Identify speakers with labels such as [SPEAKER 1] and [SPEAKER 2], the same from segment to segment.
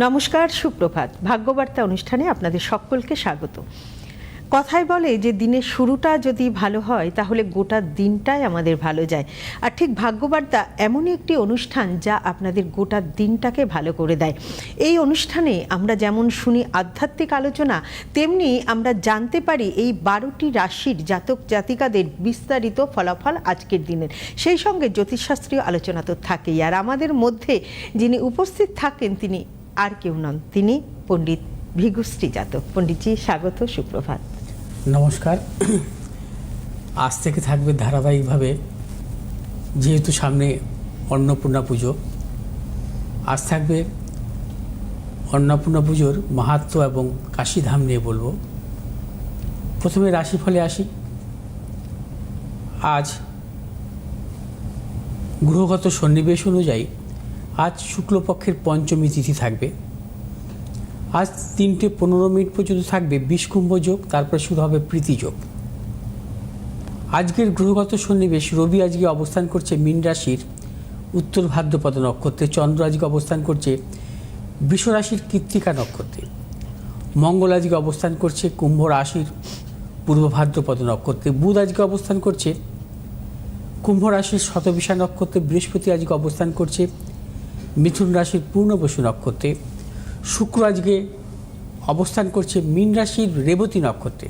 [SPEAKER 1] নমস্কার, সুপ্রভাত। ভাগ্যবার্তা অনুষ্ঠানে আপনাদের সকলকে স্বাগত। কথায় বলে যে দিনের শুরুটা যদি ভালো হয় তাহলে গোটা দিনটাই আমাদের ভালো যায়। আর ঠিক ভাগ্যবার্তা এমনই একটি অনুষ্ঠান যা আপনাদের গোটা দিনটাকে ভালো করে দেয়। এই অনুষ্ঠানে আমরা যেমন শুনি আধ্যাত্মিক আলোচনা, তেমনি আমরা জানতে পারি এই 12টি রাশির জাতক জাতিকাদের বিস্তারিত ফলাফল আজকের দিনের। সেই সঙ্গে জ্যোতিষশাস্ত্রীয় আলোচনা তো থাকেই। আর আমাদের মধ্যে যিনি উপস্থিত থাকেন তিনি আর কেউ নন, তিনি পণ্ডিত ভৃগুশ্রী জাতক। পণ্ডিতজি স্বাগত, সুপ্রভাত।
[SPEAKER 2] নমস্কার। আজ থেকে থাকবে ধারাবাহিকভাবে, যেহেতু সামনে অন্নপূর্ণা পুজো, আজ থাকবে অন্নপূর্ণা পুজোর মাহাত্ম্য এবং কাশীধাম নিয়ে বলবো। প্রথমে রাশিফলে আসি। আজ গ্রহগত সন্নিবেশ অনুযায়ী আজ শুক্লপক্ষের পঞ্চমী তিথি থাকবে। আজ 3:15 পর্যন্ত থাকবে বিষকুম্ভ যোগ, তারপরে শুরু হবে প্রীতি যোগ। আজকের গ্রহগত সন্নিবেশ, রবি আজকে অবস্থান করছে মীন রাশির উত্তর ভাদ্রপদ নক্ষত্রে, চন্দ্র আজকে অবস্থান করছে বৃষ রাশির কৃত্তিকা নক্ষত্রে, মঙ্গল আজকে অবস্থান করছে কুম্ভ রাশির পূর্ব ভাদ্রপদ নক্ষত্রে, বুধ আজকে অবস্থান করছে কুম্ভ রাশির শতবিশা নক্ষত্রে, বৃহস্পতি আজকে অবস্থান করছে মিথুন রাশির পূর্ণবসু নক্ষত্রে, শুক্র আজকে অবস্থান করছে মীন রাশির রেবতী নক্ষত্রে,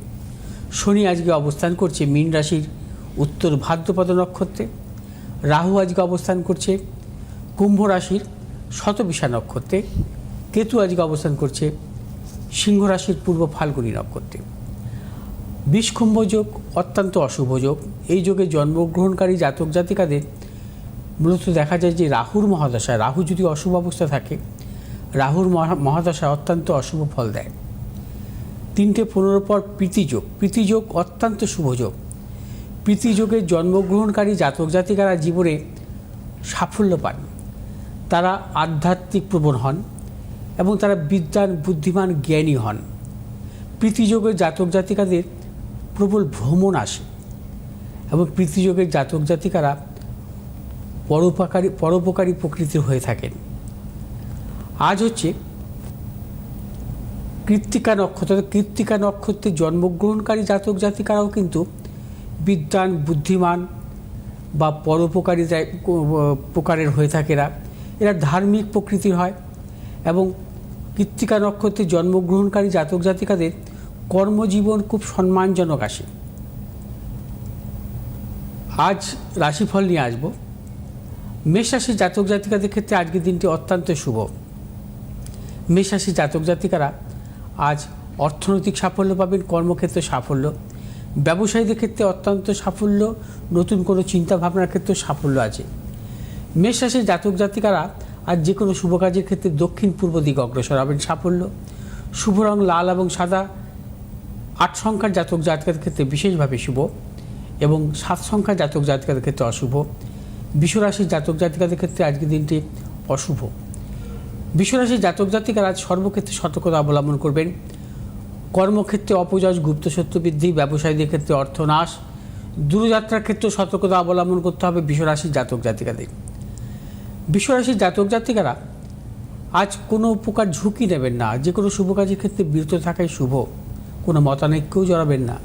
[SPEAKER 2] শনি আজকে অবস্থান করছে মীন রাশির উত্তর ভাদ্রপদ নক্ষত্রে, রাহু আজকে অবস্থান করছে কুম্ভ রাশির শতবিশা নক্ষত্রে, কেতু আজকে অবস্থান করছে সিংহ রাশির পূর্ব ফাল্গুনী নক্ষত্রে। বিষকুম্ভ যোগ অত্যন্ত অশুভ যোগ। এই যোগে জন্মগ্রহণকারী জাতক জাতিকাদের মূলত দেখা যায় যে রাহুর মহাদশায়, রাহু যদি অশুভ অবস্থা থাকে, রাহুর মহাদশা অত্যন্ত অশুভ ফল দেয়। 3:15 পর প্রীতিযোগ, প্রীতিযোগ অত্যন্ত শুভ যোগ। প্রীতিযোগের জন্মগ্রহণকারী জাতক জাতিকারা জীবনে সাফল্য পান, তারা আধ্যাত্মিক প্রবণ হন এবং তারা বিদ্বান, বুদ্ধিমান, জ্ঞানী হন। প্রীতিযোগের জাতক জাতিকাদের প্রবল ভ্রমণ আসে এবং প্রীতিযোগের জাতক জাতিকারা পরোপকারী প্রকৃতির হয়ে থাকেন। আজ হচ্ছে কৃত্তিকা নক্ষত্র। কৃত্তিকা নক্ষত্রে জন্মগ্রহণকারী জাতক জাতিকারাও কিন্তু বিদ্বান, বুদ্ধিমান বা পরোপকারী প্রকারের হয়ে থাকে। এরা ধার্মিক প্রকৃতির হয় এবং কৃত্তিকা নক্ষত্রে জন্মগ্রহণকারী জাতক জাতিকাদের কর্মজীবন খুব সম্মানজনক আসে। আজ রাশিফল নিয়ে আসব। মেষ রাশির জাতক জাতিকাদের ক্ষেত্রে আজকের দিনটি অত্যন্ত শুভ। মেষ রাশির জাতক জাতিকারা আজ অর্থনৈতিক সাফল্য পাবেন, কর্মক্ষেত্রে সাফল্য, ব্যবসায়ীদের ক্ষেত্রে অত্যন্ত সাফল্য, নতুন কোনো চিন্তাভাবনার ক্ষেত্রে সাফল্য আছে। মেষ রাশির জাতক জাতিকারা আজ যে কোনো শুভ কাজের ক্ষেত্রে দক্ষিণ পূর্ব দিকে অগ্রসর হবেন, সাফল্য। শুভ রং লাল এবং সাদা। 8 সংখ্যার জাতক জাতিকাদের ক্ষেত্রে বিশেষভাবে শুভ এবং 7 সংখ্যার জাতক জাতিকাদের ক্ষেত্রে অশুভ। বিশ্বরাশির জাতক জাতিকাদের ক্ষেত্রে আজকের দিনটি অশুভ। বিশ্বরাশির জাতক জাতিকারা আজ সর্বক্ষেত্রে সতর্কতা অবলম্বন করবেন। কর্মক্ষেত্রে অপযশ, গুপ্তশত্রু বৃদ্ধি, ব্যবসায়ীদের ক্ষেত্রে অর্থনাশ, দূরযাত্রার ক্ষেত্রে সতর্কতা অবলম্বন করতে হবে বিশ্বরাশির জাতক জাতিকাদের। বিশ্বরাশির জাতক জাতিকারা আজ কোনো প্রকার ঝুঁকি নেবেন না, যে কোনো শুভ কাজের ক্ষেত্রে বিরত থাকাই শুভ, কোনো মতানৈক্যও জড়াবেন না।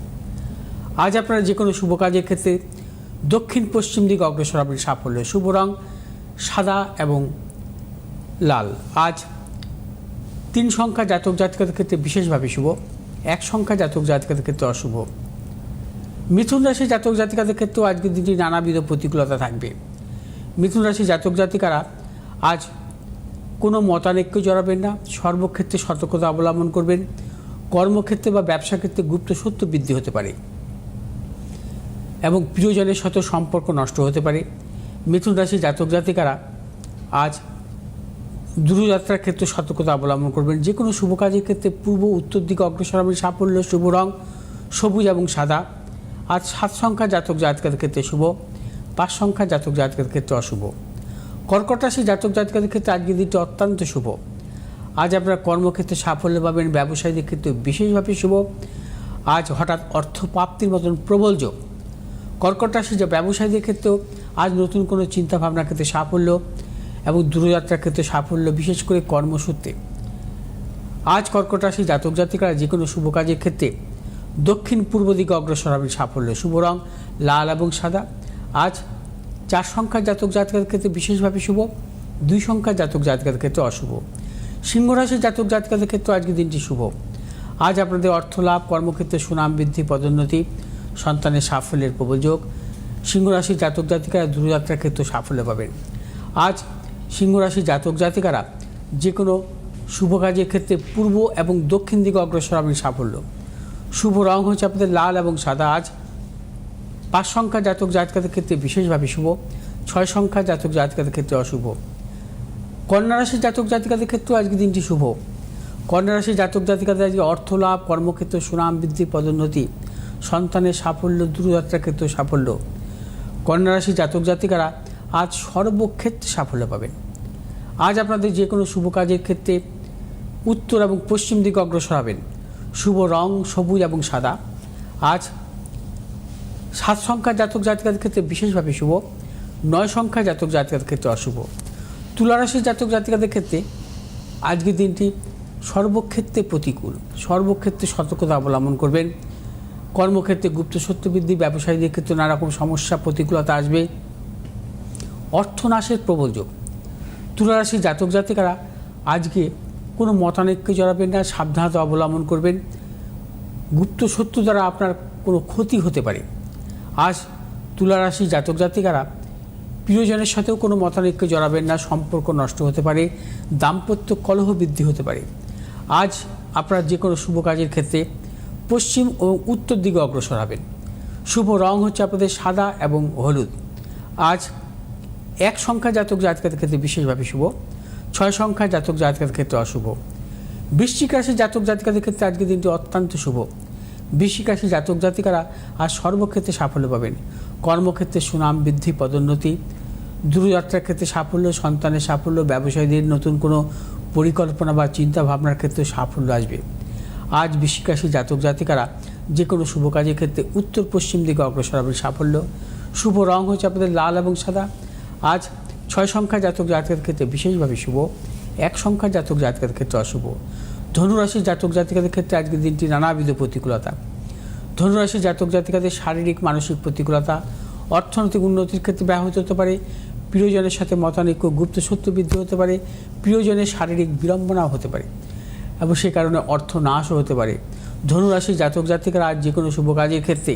[SPEAKER 2] আজ আপনারা যে কোনো শুভ কাজের ক্ষেত্রে দক্ষিণ পশ্চিম দিকে অগ্রসর হবেন, সাফল্য। শুভ রং সাদা এবং লাল। আজ 3 সংখ্যা জাতক জাতিকাদের ক্ষেত্রে বিশেষভাবে শুভ, 1 সংখ্যা জাতক জাতিকাদের ক্ষেত্রে অশুভ। মিথুন রাশির জাতক জাতিকাদের ক্ষেত্রেও আজকের দিনটি নানাবিধ প্রতিকূলতা থাকবে। মিথুন রাশির জাতক জাতিকারা আজ কোনো মতানৈক্য জড়াবেন না, সর্বক্ষেত্রে সতর্কতা অবলম্বন করবেন। কর্মক্ষেত্রে বা ব্যবসা ক্ষেত্রে গুপ্ত শত্রু বৃদ্ধি হতে পারে এবং প্রিয়জনের সাথে সম্পর্ক নষ্ট হতে পারে। মিথুন রাশির জাতক জাতিকারা আজ দূরযাত্রার ক্ষেত্রে সতর্কতা অবলম্বন করবেন। যে কোনো শুভ কাজের ক্ষেত্রে পূর্ব উত্তর দিকে অগ্রসর হবেন, সাফল্য। শুভ রং সবুজ এবং সাদা। আজ 7 সংখ্যা জাতক জাতিকাদের ক্ষেত্রে শুভ, 5 সংখ্যা জাতক জাতিকাদের ক্ষেত্রে অশুভ। কর্কট রাশির জাতক জাতিকাদের ক্ষেত্রে আজকের দিনটি অত্যন্ত শুভ। আজ আপনারা কর্মক্ষেত্রে সাফল্য পাবেন, ব্যবসায়ীদের ক্ষেত্রে বিশেষভাবে শুভ। আজ হঠাৎ অর্থ প্রাপ্তির মতন প্রবল যোগ। কর্কট রাশির ব্যবসায়ীদের ক্ষেত্রেও আজ নতুন কোনো চিন্তাভাবনার ক্ষেত্রে সাফল্য এবং দূরযাত্রার ক্ষেত্রে সাফল্য, বিশেষ করে কর্মসূত্রে। আজ কর্কট রাশি জাতক জাতিকারা যে কোনো শুভ কাজের ক্ষেত্রে দক্ষিণ পূর্ব দিকে অগ্রসর হবেন সাফল্য। শুভ রং লাল এবং সাদা। আজ 4 সংখ্যার জাতক জাতিকাদের ক্ষেত্রে বিশেষভাবে শুভ, 2 সংখ্যার জাতক জাতিকাদের ক্ষেত্রে অশুভ। সিংহ রাশির জাতক জাতিকাদের ক্ষেত্রে আজকের দিনটি শুভ। আজ আপনাদের অর্থ লাভ, কর্মক্ষেত্রে সুনাম বৃদ্ধি, পদোন্নতি, সন্তানের সাফল্যের প্রবল যোগ। সিংহ রাশির জাতক জাতিকারা দূরযাত্রার ক্ষেত্রে সাফল্য পাবেন। আজ সিংহ রাশির জাতক জাতিকারা যে কোনো শুভ কাজের ক্ষেত্রে পূর্ব এবং দক্ষিণ দিকে অগ্রসর হবেন সাফল্য। শুভ রং হচ্ছে আপনাদের লাল এবং সাদা। আজ 5 সংখ্যার জাতক জাতিকাদের ক্ষেত্রে বিশেষভাবে শুভ, 6 সংখ্যার জাতক জাতিকাদের ক্ষেত্রে অশুভ। কন্যা রাশির জাতক জাতিকাদের ক্ষেত্রেও আজকে দিনটি শুভ। কন্যা রাশির জাতক জাতিকাদের আজকে অর্থ লাভ, কর্মক্ষেত্রে সুনাম বৃদ্ধি, পদোন্নতি, সন্তানের সাফল্য, দূরযাত্রার ক্ষেত্রে সাফল্য। কন্যা রাশির জাতক জাতিকারা আজ সর্বক্ষেত্রে সাফল্য পাবেন। আজ আপনাদের যে কোনো শুভ কাজের ক্ষেত্রে উত্তর এবং পশ্চিম দিকে অগ্রসর হবেন। শুভ রং সবুজ এবং সাদা। আজ 7 সংখ্যার জাতক জাতিকাদের ক্ষেত্রে বিশেষভাবে শুভ, 9 সংখ্যার জাতক জাতিকাদের ক্ষেত্রে অশুভ। তুলা রাশির জাতক জাতিকাদের ক্ষেত্রে আজকের দিনটি সর্বক্ষেত্রে প্রতিকূল। সর্বক্ষেত্রে সতর্কতা অবলম্বন করবেন। কর্মক্ষেত্রে গুপ্ত সত্য বৃদ্ধি, ব্যবসায়ীদের ক্ষেত্রে নানা রকম সমস্যা প্রতিকূলতা আসবে। অর্থনাশের প্রবল যোগ। তুলা রাশির জাতক জাতিকারা আজকে কোনো মতানৈক্যে জড়াবেন না, সাবধানতা অবলম্বন করবেন। গুপ্ত শত্রু দ্বারা আপনার কোনো ক্ষতি হতে পারে। আজ তুলা রাশির জাতক জাতিকারা প্রিয়জনের সাথেও কোনো মতানৈক্যে জড়াবেন না, সম্পর্ক নষ্ট হতে পারে, দাম্পত্য কলহ বৃদ্ধি হতে পারে। আজ আপনার যে কোনো শুভ কাজের ক্ষেত্রে পশ্চিম ও উত্তর দিকে অগ্রসর হবেন। শুভ রং হচ্ছে আপনাদের সাদা এবং হলুদ। আজ 1 সংখ্যা জাতক জাতিকাদের ক্ষেত্রে বিশেষভাবে শুভ, 6 সংখ্যা জাতক জাতিকাদের ক্ষেত্রে অশুভ। বৃশ্চিক রাশির জাতক জাতিকাদের ক্ষেত্রে আজকের দিনটি অত্যন্ত শুভ। বৃশ্চিক রাশির জাতক জাতিকারা আজ সর্বক্ষেত্রে সাফল্য পাবেন। কর্মক্ষেত্রে সুনাম বৃদ্ধি, পদোন্নতি, দূরযাত্রার ক্ষেত্রে সাফল্য, সন্তানের সাফল্য, ব্যবসায়ীদের নতুন কোনো পরিকল্পনা বা চিন্তা ভাবনার ক্ষেত্রে সাফল্য আসবে। আজ বৃশ্চিক রাশির জাতক জাতিকারা যে কোনো শুভ কাজের ক্ষেত্রে উত্তর পশ্চিম দিকে অগ্রসর হবেন সাফল্য। শুভ রং হচ্ছে আপনাদের লাল এবং সাদা। আজ 6 সংখ্যার জাতক জাতিকাদের ক্ষেত্রে বিশেষভাবে শুভ, 1 সংখ্যার জাতক জাতিকাদের ক্ষেত্রে অশুভ। ধনুরাশির জাতক জাতিকাদের ক্ষেত্রে আজকের দিনটি নানাবিধ প্রতিকূলতা। ধনুরাশির জাতক জাতিকাদের শারীরিক মানসিক প্রতিকূলতা, অর্থনৈতিক উন্নতির ক্ষেত্রে ব্যাহত হতে পারে। প্রিয়জনের সাথে মতানৈক্য, গুপ্ত সত্য বৃদ্ধি হতে পারে। প্রিয়জনের শারীরিক বিড়ম্বনাও হতে পারে এবং সে কারণে অর্থ নাশও হতে পারে। ধনুরাশির জাতক জাতিকারা আজ যে কোনো শুভ কাজের ক্ষেত্রে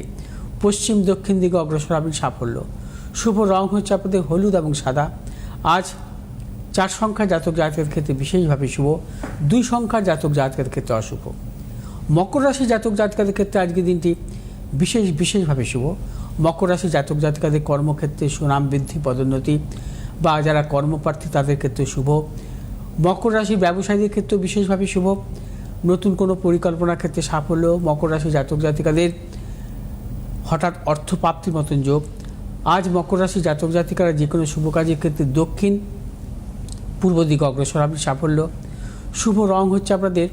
[SPEAKER 2] পশ্চিম দক্ষিণ দিকে অগ্রসর হবেন সাফল্য। শুভ রং হচ্ছে আপনাদের হলুদ এবং সাদা। আজ 4 সংখ্যার জাতক জাতিকাদের ক্ষেত্রে বিশেষভাবে শুভ, 2 সংখ্যার জাতক জাতিকাদের ক্ষেত্রে অশুভ। মকর রাশির জাতক জাতিকাদের ক্ষেত্রে আজকের দিনটি বিশেষভাবে শুভ। মকর রাশির জাতক জাতিকাদের কর্মক্ষেত্রে সুনাম বৃদ্ধি, পদোন্নতি বা যারা কর্মপ্রার্থী তাদের ক্ষেত্রে শুভ। মকর রাশির ব্যবসায়ীদের ক্ষেত্রেও বিশেষভাবে শুভ। নতুন কোনো পরিকল্পনার ক্ষেত্রে সাফল্য। মকর রাশির জাতক জাতিকাদের হঠাৎ অর্থপ্রাপ্তির মতন যোগ। আজ মকর রাশির জাতক জাতিকারা যে কোনো শুভ কাজের ক্ষেত্রে দক্ষিণ পূর্ব দিকে অগ্রসর হবেন সাফল্য। শুভ রং হচ্ছে আপনাদের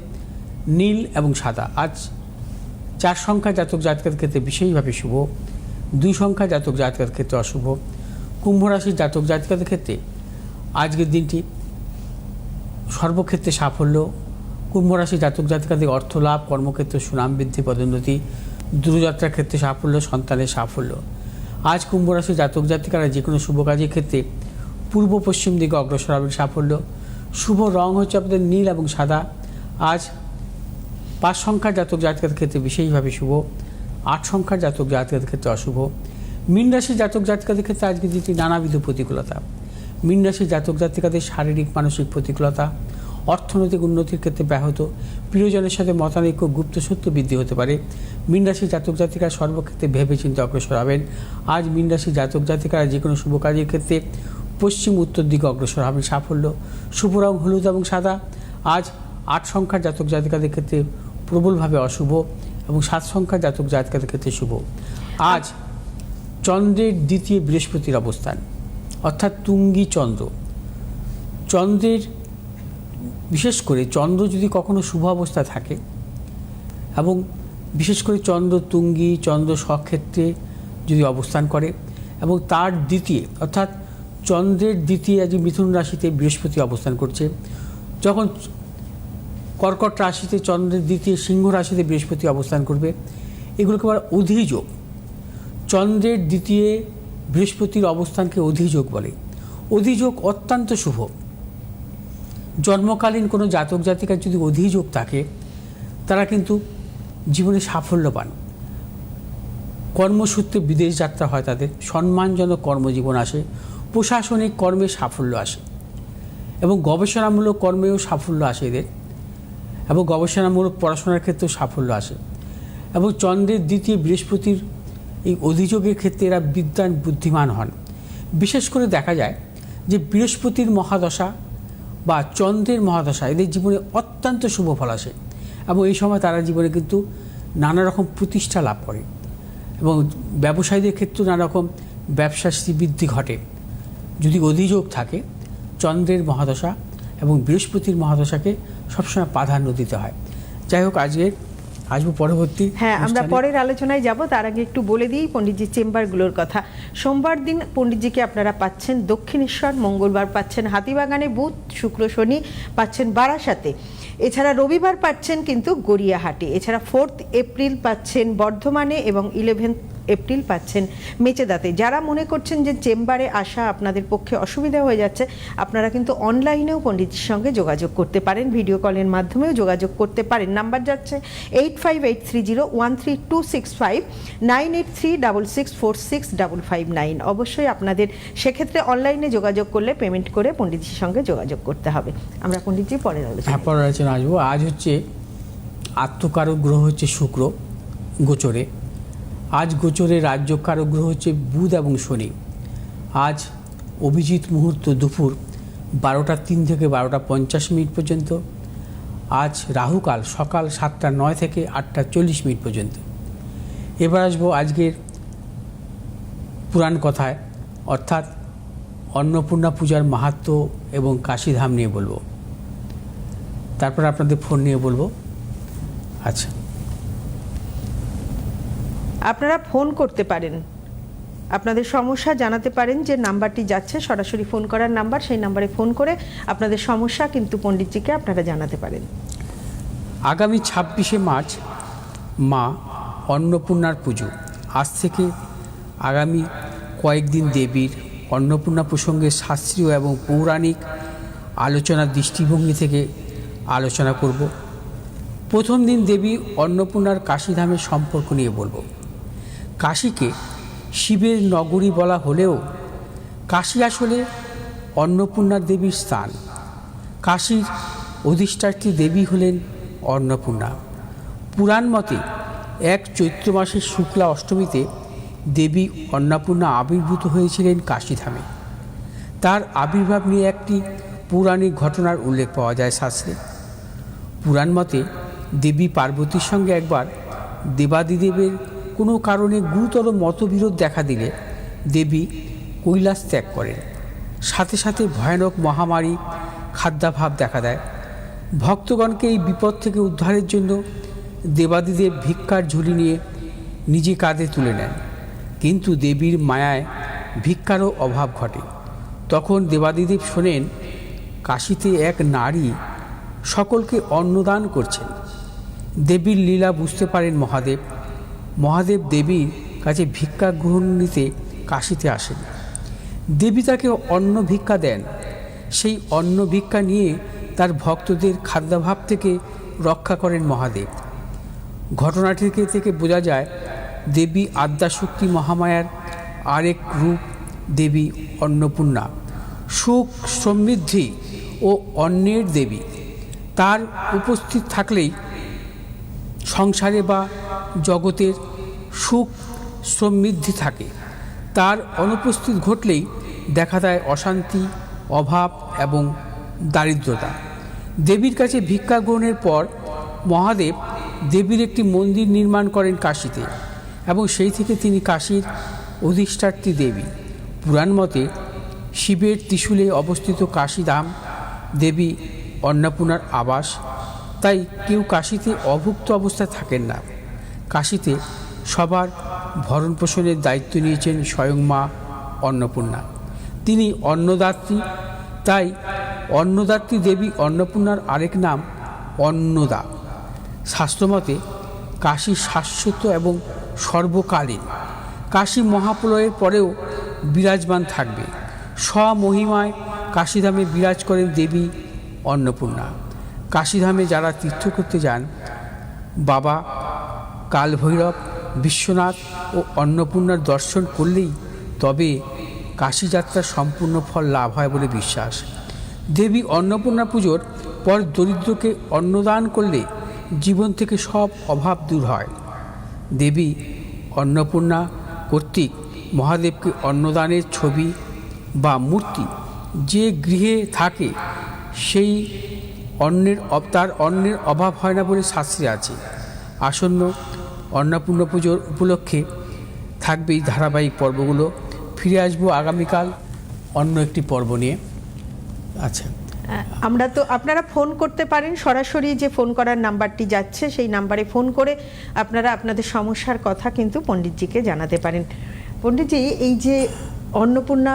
[SPEAKER 2] নীল এবং সাদা। আজ 4 সংখ্যা জাতক জাতিকাদের ক্ষেত্রে বিশেষভাবে শুভ, 2 সংখ্যা জাতক জাতিকাদের ক্ষেত্রে অশুভ। কুম্ভ রাশির জাতক জাতিকাদের ক্ষেত্রে আজকের দিনটি সর্বক্ষেত্রে সাফল্য। কুম্ভ রাশির জাতক জাতিকাদের অর্থ লাভ, কর্মক্ষেত্রে সুনাম বৃদ্ধি, পদোন্নতি, দূরযাত্রার ক্ষেত্রে সাফল্য, সন্তানের সাফল্য। আজ কুম্ভ রাশির জাতক জাতিকারা যে কোনো শুভ কাজের ক্ষেত্রে পূর্ব পশ্চিম দিকে অগ্রসর হবেন সাফল্য। শুভ রং হচ্ছে আপনাদের নীল এবং সাদা। আজ 5 সংখ্যার জাতক জাতিকাদের ক্ষেত্রে বিশেষভাবে শুভ, 8 সংখ্যার জাতক জাতিকাদের ক্ষেত্রে অশুভ। মীন রাশির জাতক জাতিকাদের ক্ষেত্রে আজকে দিনটি নানাবিধ প্রতিকূলতা। মীন রাশির জাতক জাতিকাদের শারীরিক মানসিক প্রতিকূলতা, অর্থনৈতিক উন্নতির ক্ষেত্রে ব্যাহত, প্রিয়জনের সাথে মতানৈক্য, গুপ্ত সত্য বৃদ্ধি হতে পারে। মীন রাশির জাতক জাতিকারা সর্বক্ষেত্রে ভেবে চিন্তে অগ্রসর হবেন। আজ মীন রাশির জাতক জাতিকারা যে কোনো শুভ কাজের ক্ষেত্রে পশ্চিম উত্তর দিকে অগ্রসর হবেন সাফল্য। শুভ রং হলুদ এবং সাদা। আজ 8 সংখ্যার জাতক জাতিকাদের ক্ষেত্রে প্রবলভাবে অশুভ এবং 7 সংখ্যার জাতক জাতিকাদের ক্ষেত্রে শুভ। আজ চন্দ্রের দ্বিতীয় বৃহস্পতির অবস্থান, অর্থাৎ তুঙ্গী চন্দ্র। চন্দ্রের বিশেষ করে চন্দ্র যদি কখনো শুভ অবস্থা থাকে এবং বিশেষ করে চন্দ্র তুঙ্গী, চন্দ্র স্বক্ষেত্রে যদি অবস্থান করে এবং তার দ্বিতীয় অর্থাৎ চন্দ্রের দ্বিতীয় আজ মিথুন রাশিতে বৃহস্পতি অবস্থান করছে, যখন কর্কট রাশিতে চন্দ্রের দ্বিতীয়, সিংহ রাশিতে বৃহস্পতি অবস্থান করবে। এগুলোকে আবার অধিযোগ। চন্দ্রের দ্বিতীয় বৃহস্পতির অবস্থানকে অধিযোগ বলে। অধিযোগ অত্যন্ত শুভ। জন্মকালীন কোনো জাতক জাতিকার যদি অধিযোগ থাকে তারা কিন্তু জীবনে সাফল্য পান। কর্মসূত্রে বিদেশ যাত্রা হয় তাদের, সম্মানজনক কর্মজীবন আসে, প্রশাসনিক কর্মে সাফল্য আসে এবং গবেষণামূলক কর্মেও সাফল্য আসে এদের, এবং গবেষণামূলক পড়াশোনার ক্ষেত্রেও সাফল্য আসে। এবং চন্দ্রের দ্বিতীয় বৃহস্পতির এই অধিযোগের ক্ষেত্রে এরা বিদ্বান বুদ্ধিমান হন। বিশেষ করে দেখা যায় যে বৃহস্পতির মহাদশা বা চন্দ্রের মহাদশা এদের জীবনে অত্যন্ত শুভ ফল আসে এবং এই সময় তারা জীবনে কিন্তু নানা রকম প্রতিষ্ঠা লাভ করে এবং ব্যবসায়ীদের ক্ষেত্রেও নানা রকম ব্যবসা শ্রীবৃদ্ধি ঘটে যদি অধিযোগ থাকে। চন্দ্রের মহাদশা এবং বৃহস্পতির মহাদশাকে সবসময় প্রাধান্য দিতে হয়। যাই হোক, আসবো পরবর্তী।
[SPEAKER 1] হ্যাঁ, আমরা পরের আলোচনায় যাব। তার আগে একটু বলে দিই পণ্ডিতজির চেম্বারগুলোর কথা। সোমবার দিন পণ্ডিতজিকে আপনারা পাচ্ছেন দক্ষিণেশ্বর, মঙ্গলবার পাচ্ছেন হাতিবাগানে, বুধ শুক্র শনি পাচ্ছেন বারাসাতে, এছাড়া রবিবার পাচ্ছেন কিন্তু গড়িয়াহাটে, এছাড়া 4 এপ্রিল পাচ্ছেন বর্ধমানে এবং 11 এপ্রিল পাচ্ছেন মেচেদাতে। যারা মনে করছেন যে চেম্বারে আসা আপনাদের পক্ষে অসুবিধা হয়ে যাচ্ছে, আপনারা কিন্তু অনলাইনেও পণ্ডিতজির সঙ্গে যোগাযোগ করতে পারেন, ভিডিও কলের মাধ্যমেও যোগাযোগ করতে পারেন। নাম্বার যাচ্ছে 8583013265, 9836646559। অবশ্যই আপনাদের সেক্ষেত্রে অনলাইনে যোগাযোগ করলে পেমেন্ট করে পণ্ডিতজির সঙ্গে যোগাযোগ করতে হবে। আমরা পণ্ডিতজি পরের
[SPEAKER 2] আলোচনা আসবো। আজ হচ্ছে আত্মকারক গ্রহ হচ্ছে শুক্র গোচরে। আজ গোচরে রাজ্যকারক গ্রহ হচ্ছে বুধ এবং শনি। আজ অভিজিৎ মুহূর্ত দুপুর 12টা 3 থেকে 12টা 50 পর্যন্ত। আজ রাহুকাল সকাল 7টা 9 থেকে 8টা 40 পর্যন্ত। এবার আসবো আজকের পুরাণ কথায়, অর্থাৎ অন্নপূর্ণা পূজার মাহাত্ম্য এবং কাশীধাম নিয়ে বলবো, তারপর আপনাদের ফোন নিয়ে বলবো। আচ্ছা,
[SPEAKER 1] আপনারা ফোন করতে পারেন, আপনাদের সমস্যা জানাতে পারেন। যে নাম্বারটি যাচ্ছে সরাসরি ফোন করার নাম্বার, সেই নাম্বারে ফোন করে আপনাদের সমস্যা কিন্তু পণ্ডিতজিকে আপনারা জানাতে পারেন।
[SPEAKER 2] আগামী 26শে মার্চ মা অন্নপূর্ণার পুজো। আজ থেকে আগামী কয়েকদিন দেবীর অন্নপূর্ণা প্রসঙ্গে শাস্ত্রীয় এবং পৌরাণিক আলোচনার দৃষ্টিভঙ্গি থেকে আলোচনা করব। প্রথম দিন দেবী অন্নপূর্ণার কাশীধামের সম্পর্ক নিয়ে বলবো। কাশীকে শিবের নগরী বলা হলেও কাশী আসলে অন্নপূর্ণা দেবীর স্থান। কাশীর অধিষ্ঠাত্রী দেবী হলেন অন্নপূর্ণা। পুরাণ মতে এক চৈত্র মাসের শুক্লা অষ্টমীতে দেবী অন্নপূর্ণা আবির্ভূত হয়েছিলেন কাশীধামে। তার আবির্ভাব নিয়ে একটি পৌরাণিক ঘটনার উল্লেখ পাওয়া যায় শাস্ত্রে। পুরাণ মতে দেবী পার্বতীর সঙ্গে একবার দেবাদিদেবের কোনো কারণে গুরুতর মতবিরোধ দেখা দিলে দেবী কৈলাস ত্যাগ করেন। সাথে সাথে ভয়ানক মহামারী খাদ্যাভাব দেখা দেয়। ভক্তগণকে এই বিপদ থেকে উদ্ধারের জন্য দেবাদিদেব ভিক্ষার ঝুলি নিয়ে নিজে কাঁধে তুলে নেন, কিন্তু দেবীর মায়ায় ভিক্ষারও অভাব ঘটে। তখন দেবাদিদেব শোনেন কাশীতে এক নারী সকলকে অন্নদান করছেন। দেবীর লীলা বুঝতে পারেন মহাদেব। মহাদেব দেবীর কাছে ভিক্ষা গ্রহণ নিতে কাশীতে আসেন। দেবী তাকে অন্ন ভিক্ষা দেন। সেই অন্ন ভিক্ষা নিয়ে তার ভক্তদের খাদ্যাভাব থেকে রক্ষা করেন মহাদেব। ঘটনাটি থেকে বোঝা যায় দেবী আদ্যাশক্তি মহামায়ার আরেক রূপ দেবী অন্নপূর্ণা, সুখ সমৃদ্ধি ও অন্নের দেবী। তার উপস্থিত থাকলেই সংসারে বা জগতের সুখ সমৃদ্ধি থাকে। তার অনুপস্থিত ঘটলেই দেখা দেয় অশান্তি, অভাব এবং দারিদ্রতা। দেবীর কাছে ভিক্ষা গ্রহণের পর মহাদেব দেবীর একটি মন্দির নির্মাণ করেন কাশীতে এবং সেই থেকে তিনি কাশীর অধিষ্ঠাত্রী দেবী। পুরাণ মতে শিবের ত্রিশূলে অবস্থিত কাশীধাম দেবী অন্নপূর্ণার আবাস। তাই কেউ কাশীতে অভুক্ত অবস্থায় থাকেন না। কাশীতে সবার ভরণ পোষণের দায়িত্ব নিয়েছেন স্বয়ং মা অন্নপূর্ণা। তিনি অন্নদাত্রী। তাই অন্নদাত্রী দেবী অন্নপূর্ণার আরেক নাম অন্নদা। শাস্ত্রমতে কাশী শাশ্বত এবং সর্বকালীন। কাশী মহাপ্রলয়ের পরেও বিরাজমান থাকবে। স্বমহিমায় কাশীধামে বিরাজ করেন দেবী অন্নপূর্ণা। কাশীধামে যারা তীর্থ করতে যান, বাবা কালভৈরব, বিশ্বনাথ ও অন্নপূর্ণার দর্শন করলেই তবে কাশী যাত্রার সম্পূর্ণ ফল লাভ হয় বলে বিশ্বাস। দেবী অন্নপূর্ণা পুজোর পর দরিদ্রকে অন্নদান করলে জীবন থেকে সব অভাব দূর হয়। দেবী অন্নপূর্ণা কর্তৃক মহাদেবকে অন্নদানের ছবি বা মূর্তি যে গৃহে থাকে সেই তার অন্নের অভাব হয় না বলে শাস্ত্রে আছে। আসন্ন অন্নপূর্ণা পুজোর উপলক্ষে থাকবে এই ধারাবাহিক পর্বগুলো। ফিরে আসবো আগামীকাল অন্য একটি পর্ব নিয়ে। আচ্ছা,
[SPEAKER 1] আমরা তো আপনারা ফোন করতে পারেন, সরাসরি যে ফোন করার নাম্বারটি যাচ্ছে সেই নাম্বারে ফোন করে আপনারা আপনাদের সমস্যার কথা কিন্তু পণ্ডিতজিকে জানাতে পারেন। পণ্ডিতজি, এই যে অন্নপূর্ণা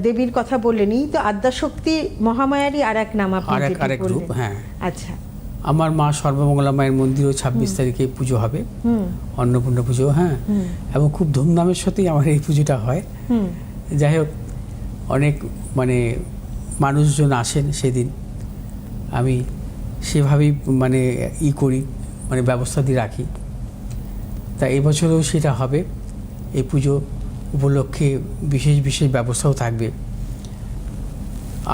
[SPEAKER 1] দেবীর কথা বললেন, এই তো আদ্যাশক্তি মহামায়ারই আর এক নাম আপনি যেটা
[SPEAKER 2] আরেক রূপ।
[SPEAKER 1] বললেন।
[SPEAKER 2] হ্যাঁ,
[SPEAKER 1] আচ্ছা,
[SPEAKER 2] আমার মা সর্বমঙ্গলা মায়ের মন্দিরও 26 তারিখে পুজো হবে, অন্নপূর্ণা পুজো। হ্যাঁ, এবং খুব ধুমধামের সাথেই আমার এই পুজোটা হয়। যাই হোক, অনেক মানে মানুষজন আসেন সেদিন। আমি সেভাবেই মানে করি, মানে ব্যবস্থা দিয়ে রাখি। তা এবছরেও সেটা হবে। এই পুজো উপলক্ষে বিশেষ বিশেষ ব্যবস্থাও থাকবে।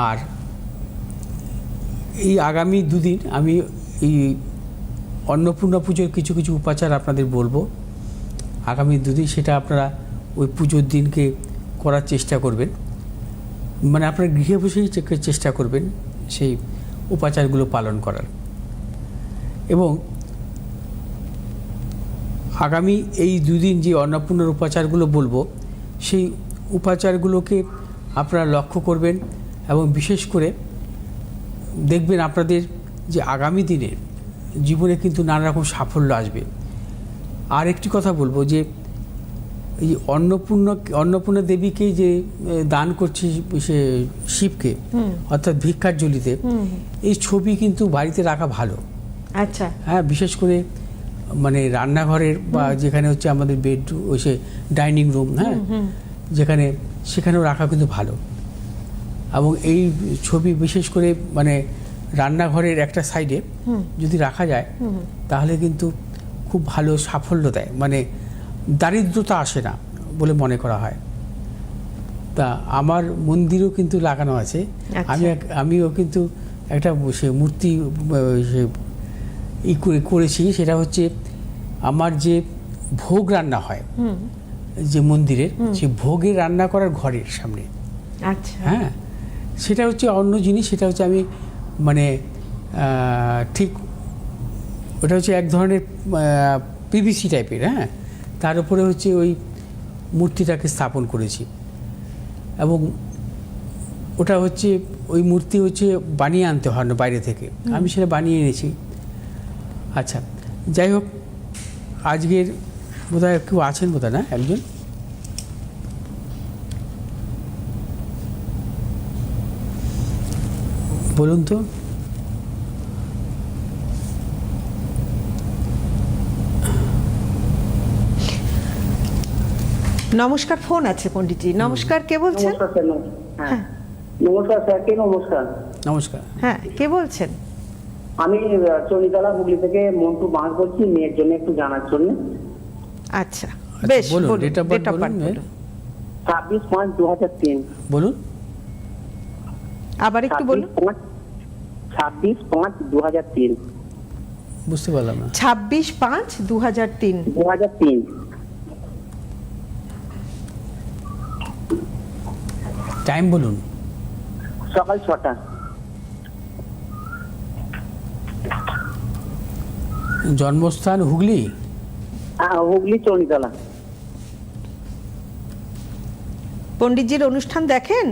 [SPEAKER 2] আর এই আগামী দুদিন আমি এই অন্নপূর্ণা পুজোর কিছু কিছু উপাচার আপনাদের বলবো। আগামী দুদিন সেটা আপনারা ওই পুজোর দিনকে করার চেষ্টা করবেন, মানে আপনার গৃহে বসেই চেষ্টা করবেন সেই উপাচারগুলো পালন করার। এবং আগামী এই দুদিন যে অন্নপূর্ণার উপাচারগুলো বলবো, সেই উপাচারগুলোকে আপনারা লক্ষ্য করবেন এবং বিশেষ করে দেখবেন আপনাদের যে আগামী দিনের জীবনে কিন্তু নানা রকম সাফল্য আসবে। আর একটি কথা বলবো যে এই অন্নপূর্ণা দেবীকে যে দান করছে সে শিবকে, অর্থাৎ ভিক্ষার ঝুলিতে, এই ছবি কিন্তু বাড়িতে রাখা ভালো।
[SPEAKER 1] আচ্ছা,
[SPEAKER 2] হ্যাঁ, বিশেষ করে মানে রান্নাঘরের বা যেখানে হচ্ছে আমাদের বেডরুম, ওই সে ডাইনিং রুম, হ্যাঁ, সেখানেও রাখা কিন্তু ভালো। এবং এই ছবি বিশেষ করে মানে রান্নাঘরের একটা সাইডে যদি রাখা যায় তাহলে কিন্তু খুব ভালো সাফল্য দেয়, মানে দারিদ্রতা আসে না বলে মনে করা হয়। তা আমার মন্দিরও কিন্তু লাগানো আছে। আমিও কিন্তু একটা সে মূর্তি করেছি। সেটা হচ্ছে আমার যে ভোগ রান্না হয় যে মন্দিরের, সে ভোগের রান্না করার ঘরের সামনে।
[SPEAKER 1] আচ্ছা,
[SPEAKER 2] হ্যাঁ, সেটা হচ্ছে অন্য জিনিস। সেটা হচ্ছে আমি মানে ঠিক ওটা হচ্ছে এক ধরনের পিভিসি টাইপের। হ্যাঁ, তার উপরে হচ্ছে ওই মূর্তিটাকে স্থাপন করেছি। এবং ওটা হচ্ছে ওই মূর্তি হচ্ছে বানিয়ে আনতে হয় না বাইরে থেকে, আমি সেটা বানিয়ে এনেছি। আচ্ছা, যাই হোক, আজকের বোধহয় কেউ আছেন বোধহয়, না একজন? বলুন তো।
[SPEAKER 1] নমস্কার, ফোন আছে পণ্ডিতজি। নমস্কার, কে বলছেন?
[SPEAKER 3] হ্যাঁ, নমস্কার স্যার। কে? নমস্কার।
[SPEAKER 2] নমস্কার।
[SPEAKER 1] হ্যাঁ, কে বলছেন?
[SPEAKER 3] আমি চণ্ডীতলা হুগলি থেকে মন্টু বাঁশ বলছি, মেয়ের জন্য একটু জানার জন্য।
[SPEAKER 1] আচ্ছা, বেশ,
[SPEAKER 2] বলুন,
[SPEAKER 1] বলুন,
[SPEAKER 2] ডেট অফ বার্থ বলুন।
[SPEAKER 3] 26/5/2003।
[SPEAKER 2] বলুন,
[SPEAKER 1] আবার একটু বলুন।
[SPEAKER 3] 26/5/2003।
[SPEAKER 2] বুঝতে পারলাম না।
[SPEAKER 1] 26/5/2003।
[SPEAKER 3] 2003।
[SPEAKER 2] টাইম বলুন।
[SPEAKER 3] সকাল 6টা।
[SPEAKER 2] জন্মস্থান হুগলি?
[SPEAKER 3] হুগলি চণ্ডীতলা।
[SPEAKER 1] পণ্ডিতজির অনুষ্ঠান দেখেন?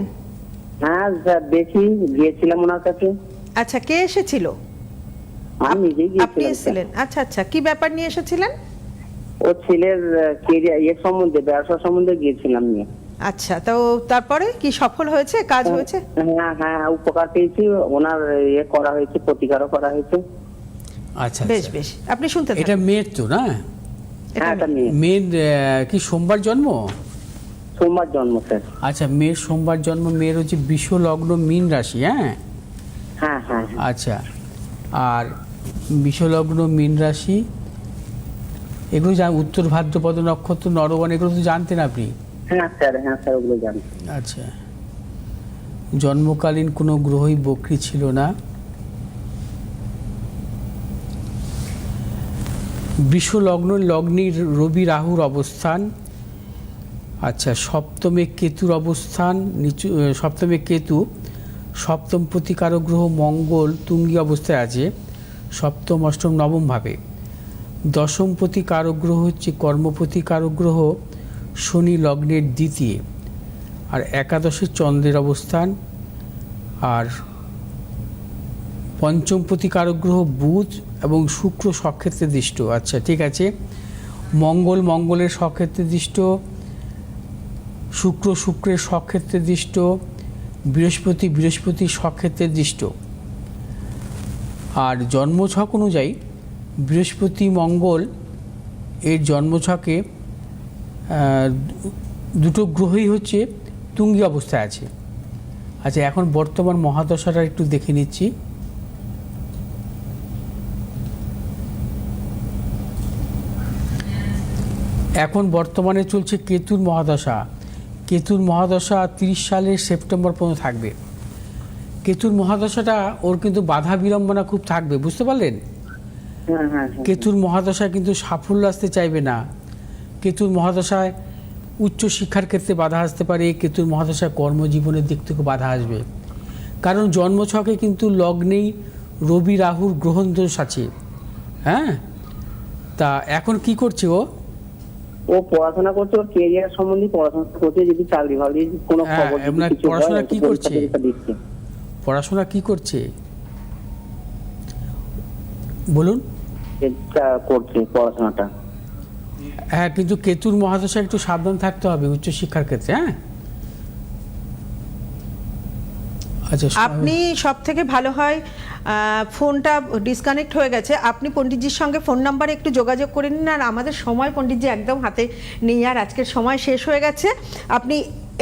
[SPEAKER 3] হ্যাঁ স্যার, দেখি, গিয়েছিলাম ওনার কাছে।
[SPEAKER 1] আচ্ছা, কে এসেছিল?
[SPEAKER 3] আমি নিজেই
[SPEAKER 1] আপনি
[SPEAKER 3] গিয়েছিলাম।
[SPEAKER 1] এসেছিলেন? আচ্ছা আচ্ছা, কি ব্যাপার নিয়ে এসেছিলেন?
[SPEAKER 3] ও ছেলের কেরিয়ার সম্বন্ধে, ব্যবসা সম্বন্ধে গিয়েছিলাম নিয়ে।
[SPEAKER 1] আচ্ছা, তো তারপরে কি সফল হয়েছে, কাজ হয়েছে?
[SPEAKER 3] হ্যাঁ হ্যাঁ, উপকার পেয়েছি, ওনার ইয়ে করা হয়েছে, প্রতিকারও করা হয়েছে।
[SPEAKER 2] আচ্ছা
[SPEAKER 1] বেশ
[SPEAKER 2] আচ্ছা।
[SPEAKER 1] বেশ, আপনি শুনতে
[SPEAKER 2] এটা
[SPEAKER 1] থাকুন।
[SPEAKER 2] মেয়ের তো না?
[SPEAKER 1] এটা
[SPEAKER 3] হ্যাঁ, এটা মেয়ে,
[SPEAKER 2] মেয়ের কি সোমবার জন্ম?
[SPEAKER 3] সোমবার জন্ম স্যার।
[SPEAKER 2] আচ্ছা, মেয়ের সোমবার জন্ম, মেয়ের হচ্ছে বৃষ লগ্ন মীন রাশি। হ্যাঁ
[SPEAKER 3] হ্যাঁ হ্যাঁ হ্যাঁ।
[SPEAKER 2] আচ্ছা, আর বৃষ লগ্ন মীন রাশি, এগুলো উত্তর ভাদ্রপদ নক্ষত্র, নরবণ, এগুলো তো জানতেন আপনি?
[SPEAKER 3] হ্যাঁ স্যার, হ্যাঁ স্যার, ওগুলো জানি।
[SPEAKER 2] আচ্ছা, জন্মকালীন কোনো গ্রহই বক্রী ছিল না। বৃষ লগ্ন, লগ্নে রবি রাহুর অবস্থান। আচ্ছা, সপ্তমে কেতুর অবস্থান, নিচু সপ্তমে কেতু, সপ্তম প্রতিকারক গ্রহ মঙ্গল তুঙ্গী অবস্থায় আছে, সপ্তম অষ্টম নবম ভাবে। দশম প্রতিকারক গ্রহ হচ্ছে কর্মপ্রতিকারক গ্রহ শনি লগ্নের দ্বিতীয়, আর একাদশে চন্দ্রের অবস্থান, আর পঞ্চম প্রতিকারক গ্রহ বুধ এবং শুক্র স্বক্ষেত্রে দৃষ্ট। আচ্ছা ঠিক আছে, মঙ্গলের স্বক্ষেত্রে দৃষ্ট, শুক্রের স্বক্ষেত্রে দৃষ্ট, বৃহস্পতি স্বক্ষেত্রে দৃষ্ট। আর জন্মছক অনুযায়ী বৃহস্পতি মঙ্গল এর জন্মছকে দুটো গ্রহই হচ্ছে তুঙ্গী অবস্থায় আছে। আচ্ছা, এখন বর্তমান মহাদশাটা একটু দেখে নিচ্ছি। এখন বর্তমানে চলছে কেতুর মহাদশা। কেতুর মহাদশা 30 সালের সেপ্টেম্বর পর্যন্ত থাকবে। কেতুর মহাদশাটা ওর কিন্তু বাধা বিড়ম্বনা খুব থাকবে, বুঝতে পারলেন?
[SPEAKER 3] হ্যাঁ হ্যাঁ হ্যাঁ।
[SPEAKER 2] কেতুর মহাদশায় কিন্তু সাফল্য আসতে চাইবে না। কেতুর মহাদশায় উচ্চ শিক্ষার ক্ষেত্রে বাধা আসতে পারে, কেতুর মহাদশায় কর্মজীবনের দিক থেকে বাধা আসবে। কারণ জন্মছকে কিন্তু লগ্নেই রবি রাহুর গ্রহণ দোষ আছে। হ্যাঁ, তা এখন কি করছে ও?
[SPEAKER 3] ও পড়াশোনা করছে, ওর কেরিয়ার সম্বন্ধে পড়াশোনা করছে, যদি চাকরি বাকরি কোনো
[SPEAKER 2] হ্যাঁ,
[SPEAKER 3] খবর যদি
[SPEAKER 2] আপনার
[SPEAKER 3] কিছু হয়,
[SPEAKER 2] পড়াশোনা
[SPEAKER 3] একটু
[SPEAKER 2] কি
[SPEAKER 3] পরীক্ষা
[SPEAKER 2] করছে?
[SPEAKER 3] টরীক্ষা দিচ্ছে।
[SPEAKER 2] পড়াশোনা কি করছে বলুন?
[SPEAKER 3] এটা করছে পড়াশোনাটা।
[SPEAKER 2] হ্যাঁ, কিন্তু কেতুর মহাদশায় একটু সাবধান থাকতে হবে উচ্চশিক্ষার ক্ষেত্রে। হ্যাঁ, আচ্ছা,
[SPEAKER 1] আপনি সব থেকে ভালো হয়, ফোনটা ডিসকানেক্ট হয়ে গেছে, আপনি পণ্ডিতজির সঙ্গে ফোন নাম্বারে একটু যোগাযোগ করে নিন। আর আমাদের সময় পণ্ডিতজি একদম হাতে নেই, আর আজকের সময় শেষ হয়ে গেছে। আপনি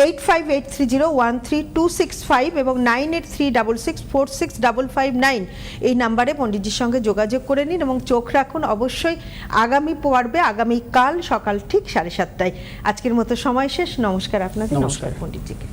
[SPEAKER 1] 8583013265 এবং 9836646559 এই নাম্বারে পণ্ডিতজির সঙ্গে যোগাযোগ করে নিন এবং চোখ রাখুন অবশ্যই আগামী পর্বে, আগামীকাল সকাল ঠিক 7:30টায়। আজকের মতো সময় শেষ। নমস্কার আপনাদের, নমস্কার পণ্ডিতজিকে।